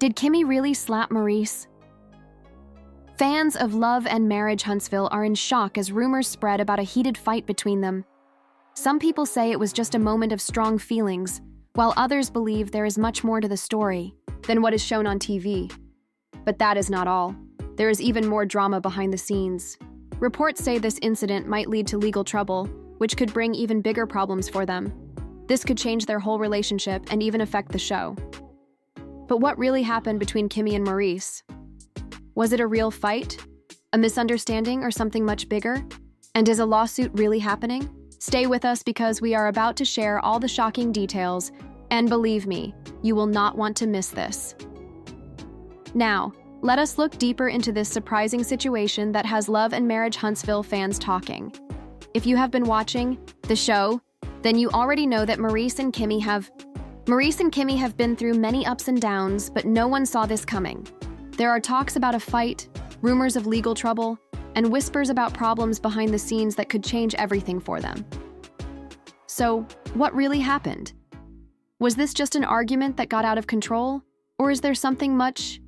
Did Kimmi really slap Maurice? Fans of Love and Marriage Huntsville are in shock as rumors spread about a heated fight between them. Some people say it was just a moment of strong feelings, while others believe there is much more to the story than what is shown on TV. But that is not all. There is even more drama behind the scenes. Reports say this incident might lead to legal trouble, which could bring even bigger problems for them. This could change their whole relationship and even affect the show. But what really happened between Kimmi and Maurice? Was it a real fight? A misunderstanding or something much bigger? And is a lawsuit really happening? Stay with us because we are about to share all the shocking details, and believe me, you will not want to miss this. Now, let us look deeper into this surprising situation that has Love and Marriage Huntsville fans talking. If you have been watching the show, then you already know that Maurice and Kimmi have been through many ups and downs, but no one saw this coming. There are talks about a fight, rumors of legal trouble, and whispers about problems behind the scenes that could change everything for them. So, what really happened? Was this just an argument that got out of control, or is there something much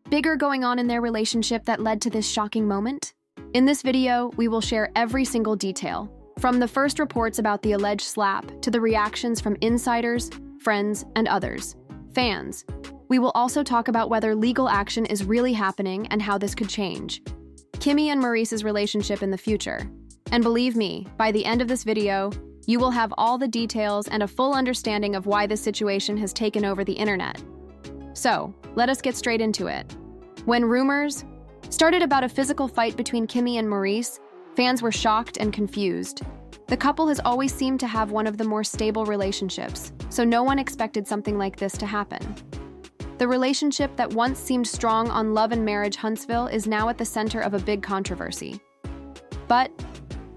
bigger going on in their relationship that led to this shocking moment? In this video, we will share every single detail, from the first reports about the alleged slap to the reactions from insiders, friends, and others, fans. We will also talk about whether legal action is really happening and how this could change Kimmi and Maurice's relationship in the future. And believe me, by the end of this video, you will have all the details and a full understanding of why this situation has taken over the internet. So, let us get straight into it. When rumors started about a physical fight between Kimmi and Maurice, fans were shocked and confused. The couple has always seemed to have one of the more stable relationships, so no one expected something like this to happen. The relationship that once seemed strong on Love and Marriage Huntsville is now at the center of a big controversy. But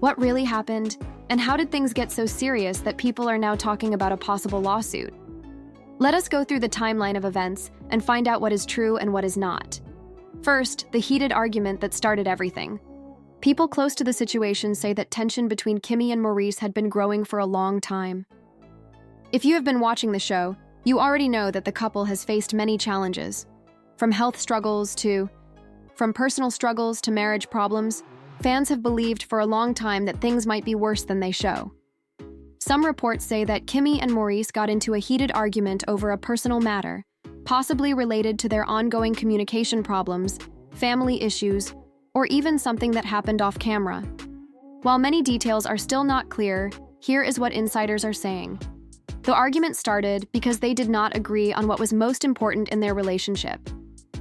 what really happened, and how did things get so serious that people are now talking about a possible lawsuit? Let us go through the timeline of events and find out what is true and what is not. First, the heated argument that started everything. People close to the situation say that tension between Kimmi and Maurice had been growing for a long time. If you have been watching the show, you already know that the couple has faced many challenges. From personal struggles to marriage problems, fans have believed for a long time that things might be worse than they show. Some reports say that Kimmi and Maurice got into a heated argument over a personal matter, possibly related to their ongoing communication problems, family issues, or even something that happened off camera. While many details are still not clear, here is what insiders are saying. The argument started because they did not agree on what was most important in their relationship.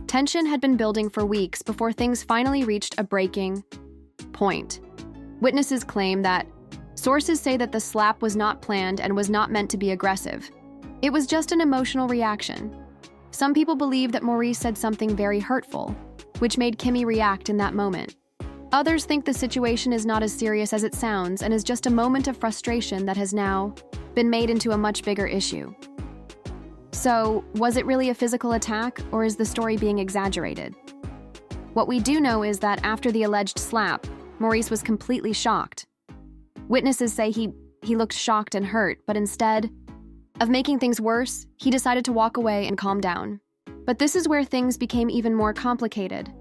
Tension had been building for weeks before things finally reached a breaking point. Witnesses claim that sources say that the slap was not planned and was not meant to be aggressive. It was just an emotional reaction. Some people believe that Maurice said something very hurtful, which made Kimmi react in that moment. Others think the situation is not as serious as it sounds and is just a moment of frustration that has now been made into a much bigger issue. So, was it really a physical attack, or is the story being exaggerated? What we do know is that after the alleged slap, Maurice was completely shocked. Witnesses say he looked shocked and hurt, but instead of making things worse, he decided to walk away and calm down. But this is where things became even more complicated.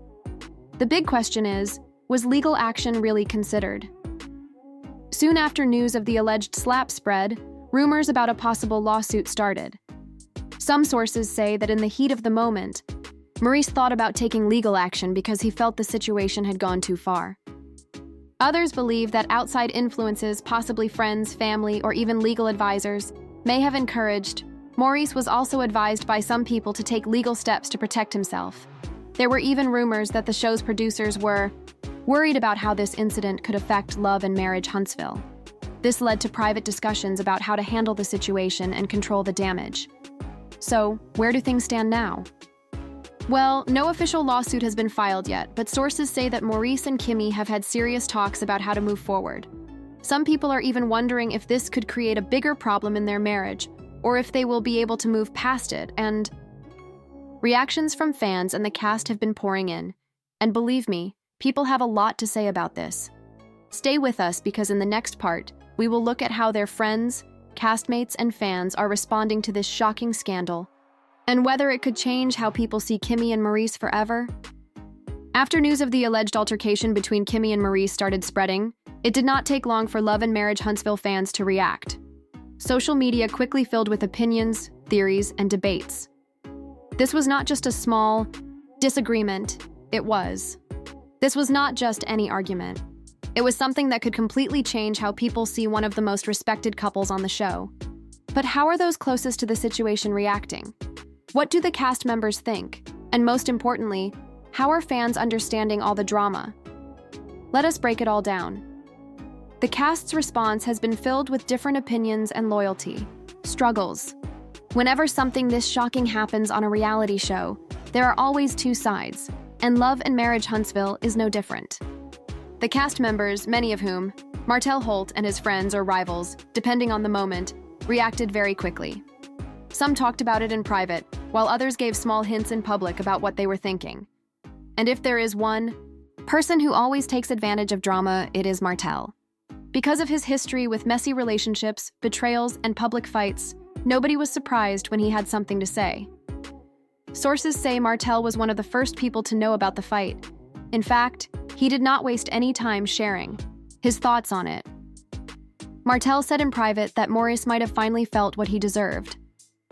The big question is, was legal action really considered? Soon after news of the alleged slap spread, rumors about a possible lawsuit started. Some sources say that in the heat of the moment, Maurice thought about taking legal action because he felt the situation had gone too far. Others believe that outside influences, possibly friends, family, or even legal advisors, may have encouraged. Maurice was also advised by some people to take legal steps to protect himself. There were even rumors that the show's producers were worried about how this incident could affect Love and Marriage Huntsville. This led to private discussions about how to handle the situation and control the damage. So, where do things stand now? Well, no official lawsuit has been filed yet, but sources say that Maurice and Kimmi have had serious talks about how to move forward. Some people are even wondering if this could create a bigger problem in their marriage, or if they will be able to move past it, and reactions from fans and the cast have been pouring in. And believe me, people have a lot to say about this. Stay with us because in the next part, we will look at how their friends, castmates, and fans are responding to this shocking scandal. and whether it could change how people see Kimmi and Maurice forever. After news of the alleged altercation between Kimmi and Maurice started spreading, it did not take long for Love and Marriage Huntsville fans to react. Social media quickly filled with opinions, theories, and debates. This was not just a small disagreement, This was not just any argument. It was something that could completely change how people see one of the most respected couples on the show. But how are those closest to the situation reacting? What do the cast members think? And most importantly, how are fans understanding all the drama? Let us break it all down. The cast's response has been filled with different opinions and loyalty, struggles. Whenever something this shocking happens on a reality show, there are always two sides, and Love and Marriage Huntsville is no different. The cast members, many of whom, Martell Holt and his friends or rivals, depending on the moment, reacted very quickly. Some talked about it in private, while others gave small hints in public about what they were thinking. And if there is one person who always takes advantage of drama, it is Martell. Because of his history with messy relationships, betrayals, and public fights, nobody was surprised when he had something to say. Sources say Martell was one of the first people to know about the fight. In fact, he did not waste any time sharing his thoughts on it. Martell said in private that Maurice might have finally felt what he deserved.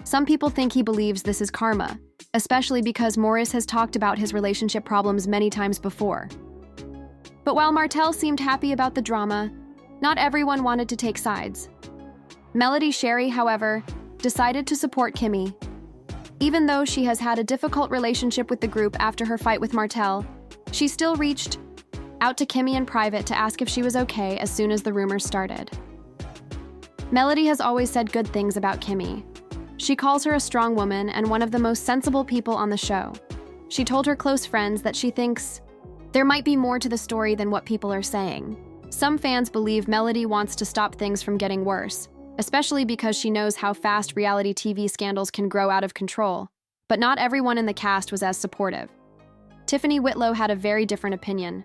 Some people think he believes this is karma, especially because Maurice has talked about his relationship problems many times before. But while Martell seemed happy about the drama, not everyone wanted to take sides. Melody Sherry, however, decided to support Kimmi. Even though she has had a difficult relationship with the group after her fight with Martell, she still reached out to Kimmi in private to ask if she was okay as soon as the rumors started. Melody has always said good things about Kimmi. She calls her a strong woman and one of the most sensible people on the show. She told her close friends that she thinks there might be more to the story than what people are saying. Some fans believe Melody wants to stop things from getting worse, especially because she knows how fast reality TV scandals can grow out of control. But not everyone in the cast was as supportive. Tiffany Whitlow had a very different opinion.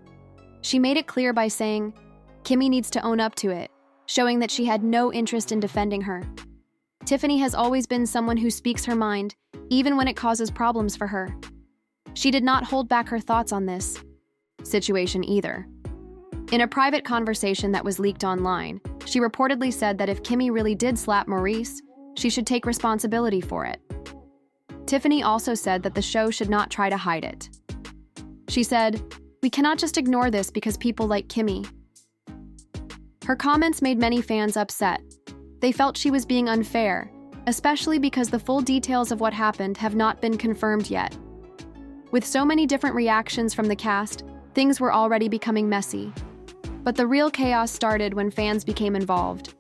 She made it clear by saying, Kimmi needs to own up to it, showing that she had no interest in defending her. Tiffany has always been someone who speaks her mind, even when it causes problems for her. She did not hold back her thoughts on this situation either. In a private conversation that was leaked online, she reportedly said that if Kimmi really did slap Maurice, she should take responsibility for it. Tiffany also said that the show should not try to hide it. She said, "We cannot just ignore this because people like Kimmi." Her comments made many fans upset. They felt she was being unfair, especially because the full details of what happened have not been confirmed yet. With so many different reactions from the cast, things were already becoming messy. But the real chaos started when fans became involved.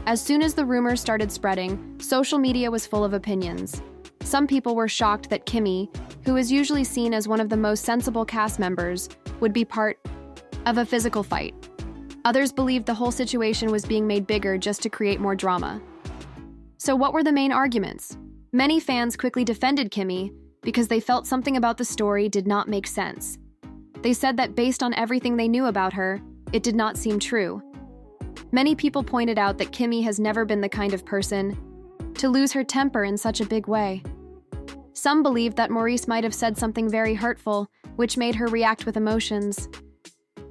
As soon as the rumors started spreading, social media was full of opinions. Some people were shocked that Kimmi, who is usually seen as one of the most sensible cast members, would be part of a physical fight. Others believed the whole situation was being made bigger just to create more drama. So what were the main arguments? Many fans quickly defended Kimmi because they felt something about the story did not make sense. They said that based on everything they knew about her, it did not seem true. Many people pointed out that Kimmi has never been the kind of person to lose her temper in such a big way. Some believed that Maurice might have said something very hurtful, which made her react with emotions.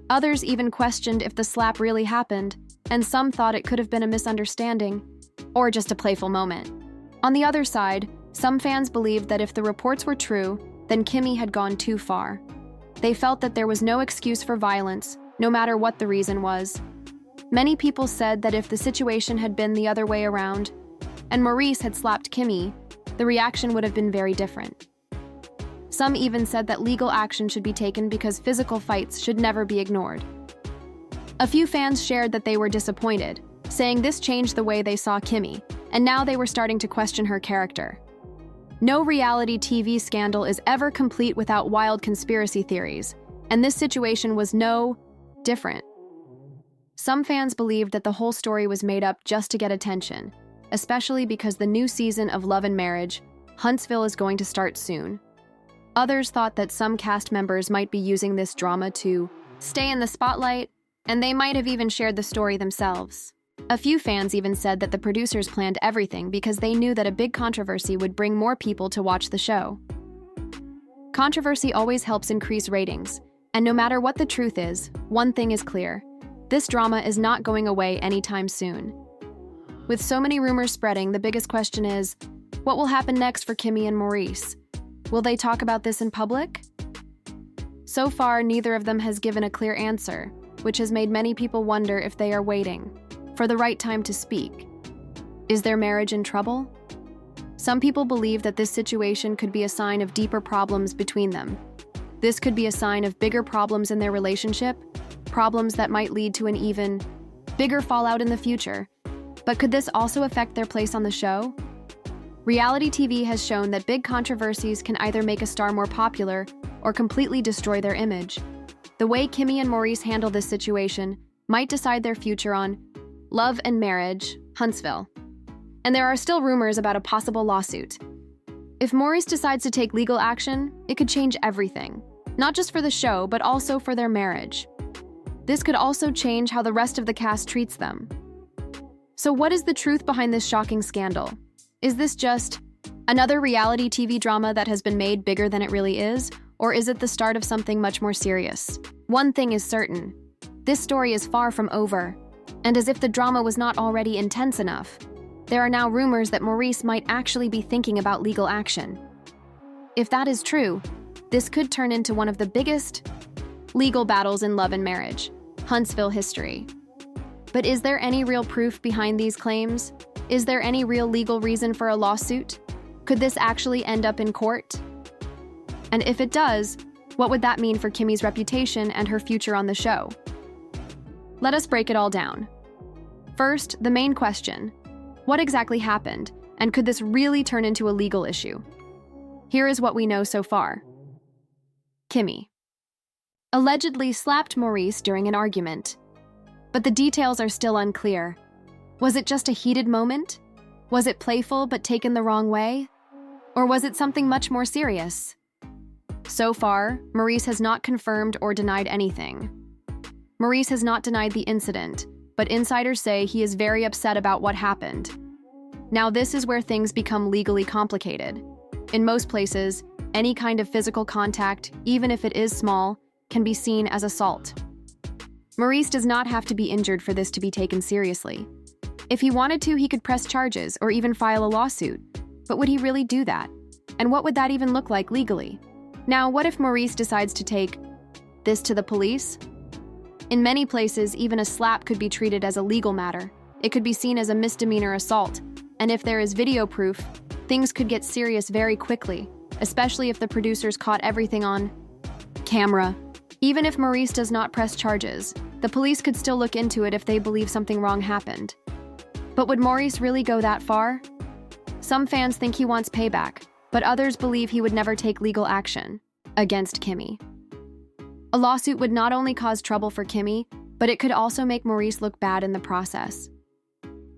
Others even questioned if the slap really happened, and some thought it could have been a misunderstanding, or just a playful moment. On the other side, some fans believed that if the reports were true, then Kimmi had gone too far. They felt that there was no excuse for violence, no matter what the reason was. Many people said that if the situation had been the other way around, and Maurice had slapped Kimmi, the reaction would have been very different. Some even said that legal action should be taken because physical fights should never be ignored. A few fans shared that they were disappointed, saying this changed the way they saw Kimmi, and now they were starting to question her character. No reality TV scandal is ever complete without wild conspiracy theories, and this situation was no different. Some fans believed that the whole story was made up just to get attention, especially because the new season of Love and Marriage, Huntsville, is going to start soon. Others thought that some cast members might be using this drama to stay in the spotlight, and they might have even shared the story themselves. A few fans even said that the producers planned everything because they knew that a big controversy would bring more people to watch the show. Controversy always helps increase ratings, and no matter what the truth is, one thing is clear: this drama is not going away anytime soon. With so many rumors spreading, the biggest question is, what will happen next for Kimmi and Maurice? Will they talk about this in public? So far, neither of them has given a clear answer, which has made many people wonder if they are waiting for the right time to speak. Is their marriage in trouble? Some people believe that this situation could be a sign of deeper problems between them. This could be a sign of bigger problems in their relationship, problems that might lead to an even bigger fallout in the future. But could this also affect their place on the show? Reality TV has shown that big controversies can either make a star more popular or completely destroy their image. The way Kimmi and Maurice handle this situation might decide their future on Love and Marriage, Huntsville. And there are still rumors about a possible lawsuit. If Maurice decides to take legal action, it could change everything, not just for the show, but also for their marriage. This could also change how the rest of the cast treats them. So what is the truth behind this shocking scandal? Is this just another reality TV drama that has been made bigger than it really is, or is it the start of something much more serious? One thing is certain: this story is far from over. And as if the drama was not already intense enough, there are now rumors that Maurice might actually be thinking about legal action. If that is true, this could turn into one of the biggest legal battles in Love and Marriage, Huntsville history. But is there any real proof behind these claims? Is there any real legal reason for a lawsuit? Could this actually end up in court? And if it does, what would that mean for Kimmi's reputation and her future on the show? Let us break it all down. First, the main question: what exactly happened, and could this really turn into a legal issue? Here is what we know so far. Kimmi allegedly slapped Maurice during an argument, but the details are still unclear. Was it just a heated moment? Was it playful but taken the wrong way? Or was it something much more serious? So far, Maurice has not confirmed or denied anything. Maurice has not denied the incident, but insiders say he is very upset about what happened. Now, this is where things become legally complicated. In most places, any kind of physical contact, even if it is small, can be seen as assault. Maurice does not have to be injured for this to be taken seriously. If he wanted to, he could press charges or even file a lawsuit. But would he really do that? And what would that even look like legally? Now, what if Maurice decides to take this to the police? In many places, even a slap could be treated as a legal matter. It could be seen as a misdemeanor assault. And if there is video proof, things could get serious very quickly, especially if the producers caught everything on camera. Even if Maurice does not press charges, the police could still look into it if they believe something wrong happened. But would Maurice really go that far? Some fans think he wants payback, but others believe he would never take legal action against Kimmi. A lawsuit would not only cause trouble for Kimmi, but it could also make Maurice look bad in the process.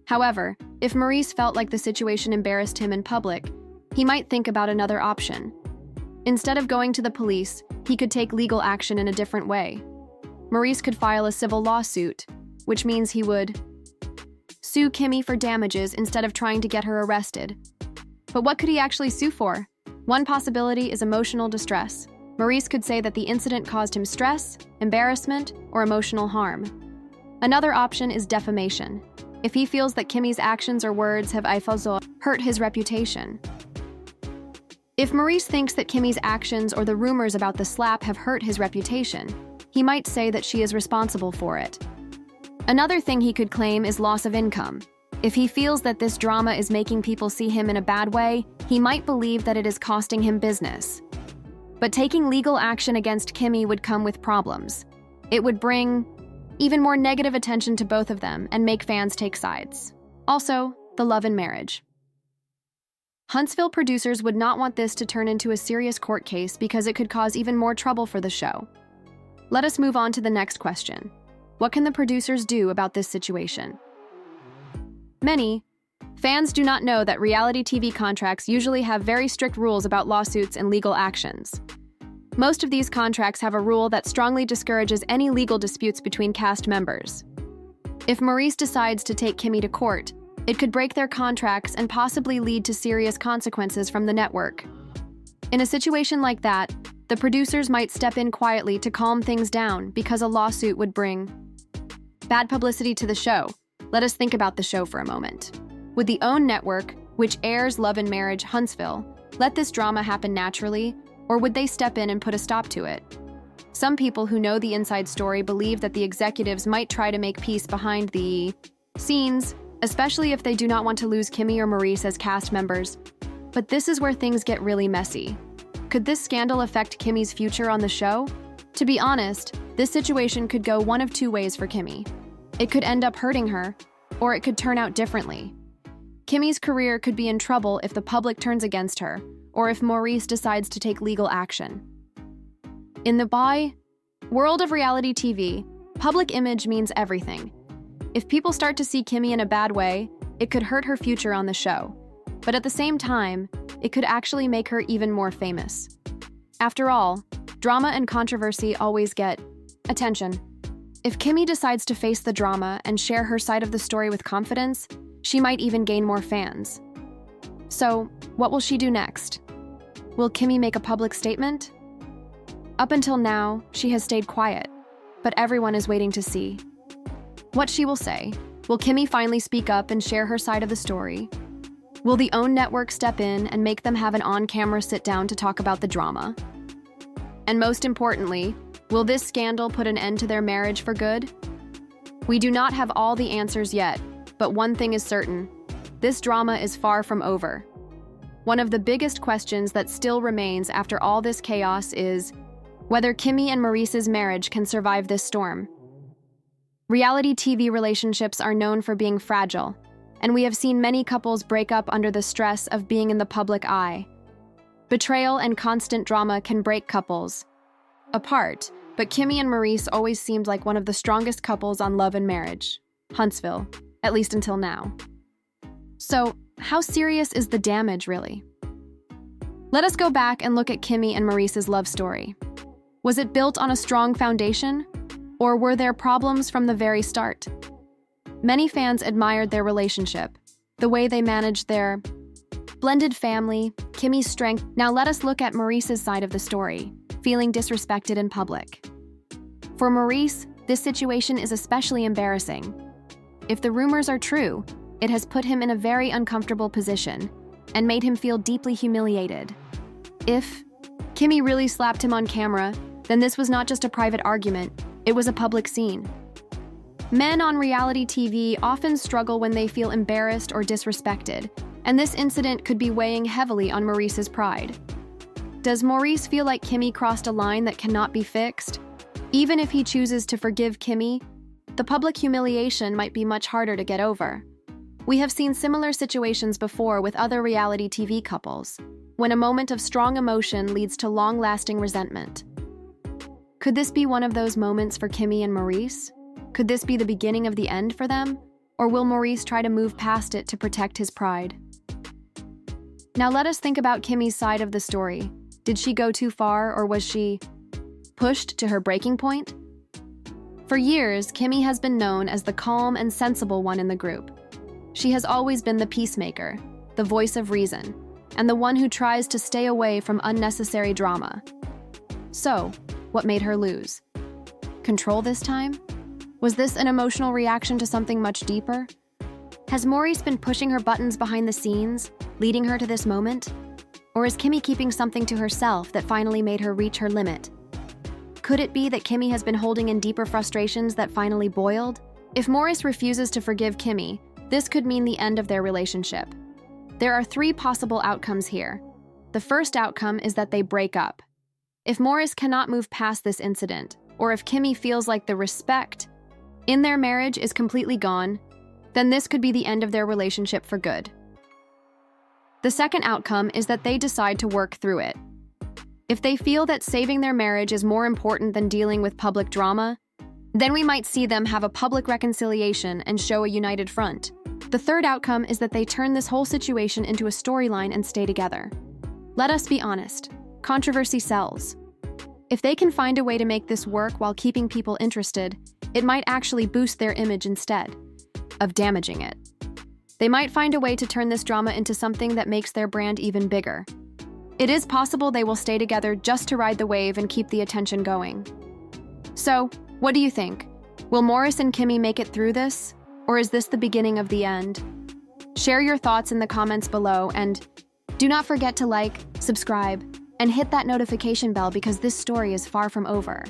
However, if Maurice felt like the situation embarrassed him in public, he might think about another option. Instead of going to the police, he could take legal action in a different way. Maurice could file a civil lawsuit, which means he would sue Kimmi for damages instead of trying to get her arrested. But what could he actually sue for? One possibility is emotional distress. Maurice could say that the incident caused him stress, embarrassment, or emotional harm. Another option is defamation, if he feels that Kimmi's actions or words have hurt his reputation. If Maurice thinks that Kimmi's actions or the rumors about the slap have hurt his reputation, he might say that she is responsible for it. Another thing he could claim is loss of income. If he feels that this drama is making people see him in a bad way, he might believe that it is costing him business. But taking legal action against Kimmi would come with problems. It would bring even more negative attention to both of them and make fans take sides. Also, the Love and Marriage. Huntsville producers would not want this to turn into a serious court case because it could cause even more trouble for the show. Let us move on to the next question. What can the producers do about this situation? Many fans do not know that reality TV contracts usually have very strict rules about lawsuits and legal actions. Most of these contracts have a rule that strongly discourages any legal disputes between cast members. If Maurice decides to take Kimmi to court, it could break their contracts and possibly lead to serious consequences from the network. In a situation like that, the producers might step in quietly to calm things down because a lawsuit would bring bad publicity to the show. Let us think about the show for a moment. Would the OWN network, which airs Love and Marriage Huntsville, let this drama happen naturally, or would they step in and put a stop to it? Some people who know the inside story believe that the executives might try to make peace behind the scenes, especially if they do not want to lose Kimmi or Maurice as cast members. But this is where things get really messy. Could this scandal affect Kimmi's future on the show? To be honest, this situation could go one of two ways for Kimmi. It could end up hurting her, or it could turn out differently. Kimmi's career could be in trouble if the public turns against her, or if Maurice decides to take legal action. In the world of reality TV, public image means everything. If people start to see Kimmi in a bad way, it could hurt her future on the show. But at the same time, it could actually make her even more famous. After all, drama and controversy always get attention. If Kimmi decides to face the drama and share her side of the story with confidence, she might even gain more fans. So, what will she do next? Will Kimmi make a public statement? Up until now, she has stayed quiet, but everyone is waiting to see what she will say. Will Kimmi finally speak up and share her side of the story? Will the OWN network step in and make them have an on-camera sit-down to talk about the drama? And most importantly, will this scandal put an end to their marriage for good? We do not have all the answers yet, but one thing is certain: this drama is far from over. One of the biggest questions that still remains after all this chaos is whether Kimmi and Maurice's marriage can survive this storm. Reality TV relationships are known for being fragile, and we have seen many couples break up under the stress of being in the public eye. Betrayal and constant drama can break couples apart, but Kimmi and Maurice always seemed like one of the strongest couples on Love and Marriage Huntsville, at least until now. So, how serious is the damage, really? Let us go back and look at Kimmi and Maurice's love story. Was it built on a strong foundation, or were there problems from the very start? Many fans admired their relationship, the way they managed their blended family, Kimmi's strength. Now let us look at Maurice's side of the story, feeling disrespected in public. For Maurice, this situation is especially embarrassing. If the rumors are true, it has put him in a very uncomfortable position and made him feel deeply humiliated. If Kimmi really slapped him on camera, then this was not just a private argument, it was a public scene. Men on reality TV often struggle when they feel embarrassed or disrespected, and this incident could be weighing heavily on Maurice's pride. Does Maurice feel like Kimmi crossed a line that cannot be fixed? Even if he chooses to forgive Kimmi, the public humiliation might be much harder to get over. We have seen similar situations before with other reality TV couples, when a moment of strong emotion leads to long-lasting resentment. Could this be one of those moments for Kimmi and Maurice? Could this be the beginning of the end for them? Or will Maurice try to move past it to protect his pride? Now let us think about Kimmi's side of the story. Did she go too far, or was she pushed to her breaking point? For years, Kimmi has been known as the calm and sensible one in the group. She has always been the peacemaker, the voice of reason, and the one who tries to stay away from unnecessary drama. So, what made her lose? Control this time? Was this an emotional reaction to something much deeper? Has Maurice been pushing her buttons behind the scenes, leading her to this moment? Or is Kimmi keeping something to herself that finally made her reach her limit? Could it be that Kimmi has been holding in deeper frustrations that finally boiled? If Maurice refuses to forgive Kimmi, this could mean the end of their relationship. There are 3 possible outcomes here. The first outcome is that they break up. If Maurice cannot move past this incident, or if Kimmi feels like the respect in their marriage is completely gone, then this could be the end of their relationship for good. The second outcome is that they decide to work through it. If they feel that saving their marriage is more important than dealing with public drama, then we might see them have a public reconciliation and show a united front. The third outcome is that they turn this whole situation into a storyline and stay together. Let us be honest. Controversy sells. If they can find a way to make this work while keeping people interested, it might actually boost their image instead of damaging it. They might find a way to turn this drama into something that makes their brand even bigger. It is possible they will stay together just to ride the wave and keep the attention going. So, what do you think? Will Maurice and Kimmi make it through this? Or is this the beginning of the end? Share your thoughts in the comments below, and do not forget to like, subscribe, and hit that notification bell because this story is far from over.